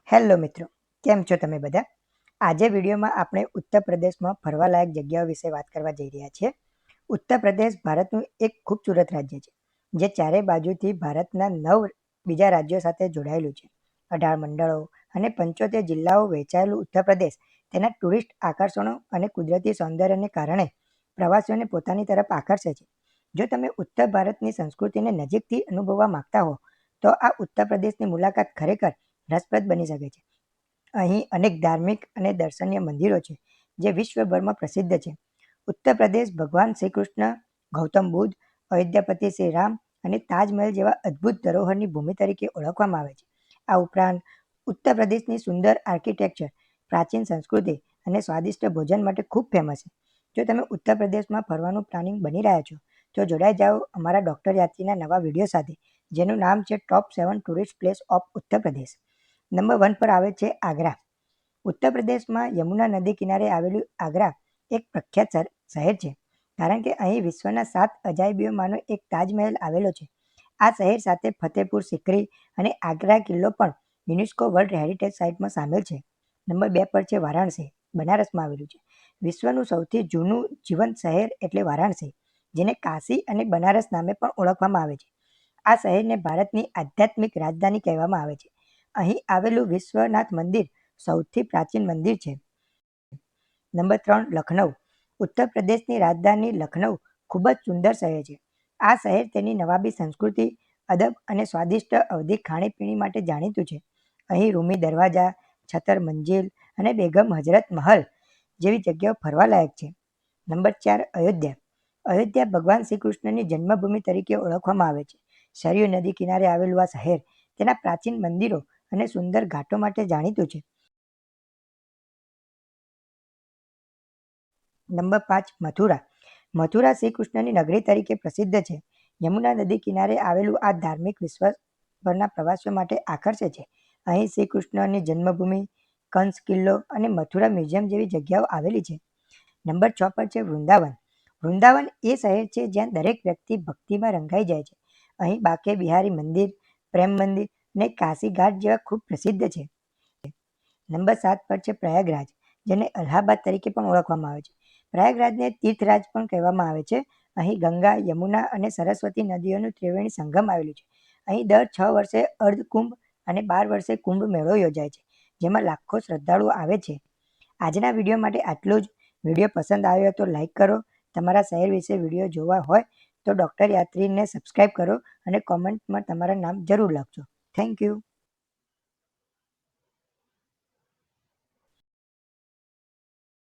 Hello મિત્રો, કેમ છો તમે બધા? આજે વિડીયોમાં આપણે ઉત્તર પ્રદેશમાં ફરવાલાયક જગ્યાઓ વિશે વાત કરવા જઈ રહ્યા છીએ. ઉત્તર પ્રદેશ ભારતનું એક ખૂબસૂરત રાજ્ય છે, જે ચારે બાજુથી ભારતના 9 બીજા રાજ્યો સાથે જોડાયેલું છે. 18 મંડળો અને 75 જિલ્લાઓ વહેંચાયેલું ઉત્તર પ્રદેશ તેના ટુરિસ્ટ આકર્ષણો અને કુદરતી સૌંદર્યને કારણે પ્રવાસીઓને પોતાની તરફ આકર્ષે છે. જો તમે ઉત્તર ભારતની સંસ્કૃતિને નજીકથી અનુભવવા માંગતા હો, તો આ ઉત્તર પ્રદેશની મુલાકાત ખરેખર રસપ્રદ બની શકે છે. અહીં અનેક ધાર્મિક અને દર્શનીય મંદિરો છે, જે વિશ્વભરમાં પ્રસિદ્ધ છે. ઉત્તર પ્રદેશ ભગવાન શ્રી કૃષ્ણ, ગૌતમ બુદ્ધ, અયોધ્યાપતિ શ્રી રામ અને તાજમહેલ જેવા અદ્ભુત ધરોહરની ભૂમિ તરીકે ઓળખવામાં આવે છે. આ ઉપરાંત ઉત્તર પ્રદેશની સુંદર આર્કિટેક્ચર, પ્રાચીન સંસ્કૃતિ અને સ્વાદિષ્ટ ભોજન માટે ખૂબ ફેમસ છે. જો તમે ઉત્તર પ્રદેશમાં ફરવાનું પ્લાનિંગ બની રહ્યા છો, તો જોડાઈ જાઓ અમારા ડૉક્ટર યાત્રીના નવા વિડીયો સાથે, જેનું નામ છે ટોપ 7 tourist place of Uttar Pradesh. Number 1 પર આવે છે આગ્રા. ઉત્તર પ્રદેશમાં યમુના નદી કિનારે આવેલું આગ્રા એક પ્રખ્યાત શહેર છે, કારણ કે અહીં વિશ્વના 7 અજાયબીઓમાંનો એક તાજમહેલ આવેલો છે. આ શહેર સાથે ફતેહપુર સિકરી અને આગ્રા કિલ્લો પણ યુનેસ્કો વર્લ્ડ હેરિટેજ સાઇટમાં સામેલ છે. નંબર 2 પર છે વારાણસી. બનારસમાં આવેલું છે. વિશ્વનું સૌથી જૂનું જીવંત શહેર એટલે વારાણસી, જેને કાશી અને બનારસ નામે પણ ઓળખવામાં આવે છે. આ શહેરને ભારતની આધ્યાત્મિક રાજધાની કહેવામાં આવે છે. અહીં આવેલું વિશ્વનાથ મંદિર સૌથી પ્રાચીન મંદિર છે. નંબર 3 લખનઉ. ઉત્તર પ્રદેશની રાજધાની લખનઉ ખૂબ જ સુંદર શહેર છે. આ શહેર તેની નવાબી સંસ્કૃતિ, અદબ અને સ્વાદિષ્ટ અવધી ખાણીપીણી માટે જાણીતું છે. અહીં રૂમી દરવાજા, છતર મંજિલ અને બેગમ હજરત મહલ જેવી જગ્યાઓ ફરવાલાયક છે. નંબર 4 અયોધ્યા. અયોધ્યા ભગવાન શ્રી કૃષ્ણની જન્મભૂમિ તરીકે ઓળખવામાં આવે છે. સરયુ નદી કિનારે આવેલું આ શહેર તેના પ્રાચીન મંદિરો અને સુંદર ઘાટો માટે જાણીતું છે. નંબર 5 મથુરા. મથુરા શ્રી કૃષ્ણની નગરી તરીકે પ્રસિદ્ધ છે. યમુના નદી કિનારે આવેલું આ ધાર્મિક વિશ્વભરના પ્રવાસીઓ માટે આકર્ષે છે. અહીં શ્રી કૃષ્ણની જન્મભૂમિ, કંસ કિલ્લો અને મથુરા મ્યુઝિયમ જેવી જગ્યાઓ આવેલી છે. નંબર 6 પર છે વૃંદાવન. વૃંદાવન એ શહેર છે જ્યાં દરેક વ્યક્તિ ભક્તિમાં રંગાઈ જાય છે. અહીં બાકે બિહારી મંદિર, પ્રેમ મંદિર અને કાશી ઘાટ જેવા ખૂબ પ્રસિદ્ધ છે. નંબર 7 પર છે પ્રયાગરાજ, જેને અલ્હાબાદ તરીકે પણ ઓળખવામાં આવે છે. પ્રયાગરાજને તીર્થરાજ પણ કહેવામાં આવે છે. અહીં ગંગા, યમુના અને સરસ્વતી નદીઓનું ત્રિવેણી સંગમ આવેલું છે. અહીં દર 6 વર્ષે અર્ધકુંભ અને 12 વર્ષે કુંભ મેળો યોજાય છે, જેમાં લાખો શ્રદ્ધાળુઓ આવે છે. આજના વિડીયો માટે આટલું જ. વિડીયો પસંદ આવ્યો તો લાઇક કરો. તમારા શહેર વિશે વિડીયો જોવા હોય તો ડૉક્ટર યાત્રીને સબસ્ક્રાઇબ કરો અને કોમેન્ટમાં તમારા નામ જરૂર લખજો. Thank you.